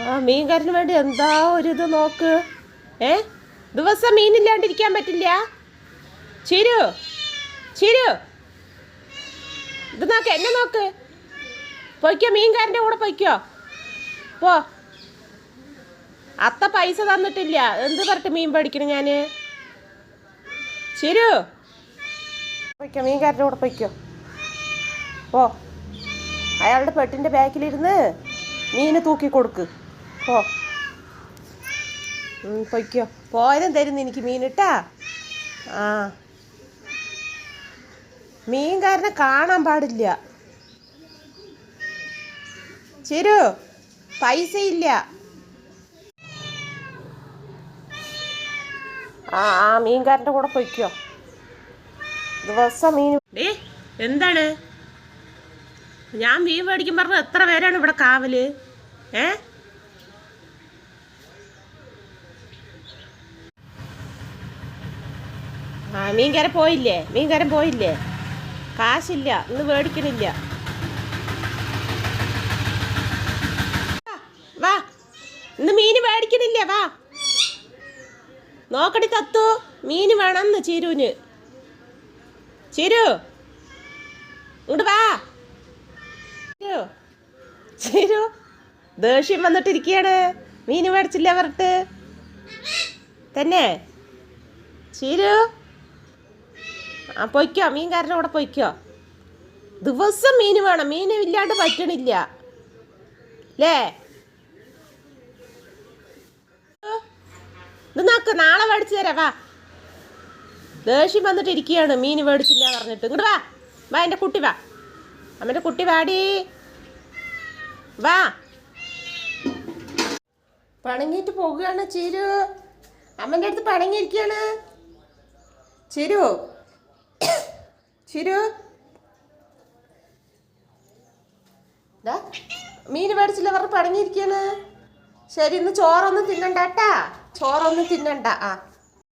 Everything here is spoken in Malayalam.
ആ മീൻകാരന് വേണ്ടി എന്താ ഒരിത് നോക്ക്. ദിവസം മീനില്ലാണ്ടിരിക്കാൻ പറ്റില്ല. ചിരു ചിരു ഇത് നോക്ക്, എന്നെ നോക്ക്. പൊയ്ക്കോ, മീൻകാരൻ്റെ കൂടെ പൊയ്ക്കോ. പോ. അത്ത പൈസ തന്നിട്ടില്ല. എന്ത് പറഞ്ഞിട്ട് മീൻ പഠിക്കണം ഞാൻ? ചിരു പൊയ്ക്കോ, മീൻകാരൻ്റെ കൂടെ പൊയ്ക്കോ. പോ. അയാളുടെ പെട്ടിൻ്റെ ബാക്കിലിരുന്ന് മീന് തൂക്കി കൊടുക്ക്. പോ. പൊയ്ക്കോ. പോയതും തരുന്നു എനിക്ക് മീനിട്ടാ. ആ മീൻകാരനെ കാണാൻ പാടില്ല. ചിരു പൈസ ഇല്ല. ആ മീൻകാരൻ്റെ കൂടെ പൊയ്ക്കോ. ദിവസം മീൻ. എന്താണ് ഞാൻ മീൻ മേടിക്കും പറഞ്ഞ എത്ര പേരാണ് ഇവിടെ കാവല്? മീൻകാരൻ പോയില്ലേ? കാശില്ല, ഇന്ന് മേടിക്കണില്ല. വാ, ഇന്ന് മീന് മേടിക്കണില്ല. വാ, നോക്കടി തത്തു, മീന് വേണമെന്ന് ചിരുവിന്. ചിരു ഇങ്ങോട്ട് വാ. ചിരു ദേഷ്യം വന്നിട്ടിരിക്കുകയാണ്. മീന് മേടിച്ചില്ല പറഞ്ഞിട്ട് തന്നെ. ചിരു പൊയ്ക്കോ, മീൻകാരൻ്റെ കൂടെ പൊയ്ക്കോ. ദിവസം മീന് വേണം, മീന് ഇല്ലാണ്ട് പറ്റണില്ല അല്ലേ? ഇത് നോക്ക്, നാളെ മേടിച്ചു തരാം. വാ, ദേഷ്യം വന്നിട്ട് ഇരിക്കുകയാണ് മീന് മേടിച്ചില്ല പറഞ്ഞിട്ട്. ഇങ്ങോട്ട് വാ. വാ എൻ്റെ കുട്ടി, വാ. അമ്മൻ്റെ കുട്ടി വാടി. വാ. പണങ്ങിയിട്ട് പോകുകയാണ് ചിരു. അമ്മൻ്റെ അടുത്ത് പണങ്ങിയിരിക്കുകയാണ്. ചിരു ചിരു മീന് മേടിച്ചില്ല പറഞ്ഞ് പണങ്ങിയിരിക്കുകയാണ്. ശരി, ഇന്ന് ചോറൊന്നും തിന്നണ്ട കേട്ടാ. ചോറൊന്നും തിന്നണ്ട.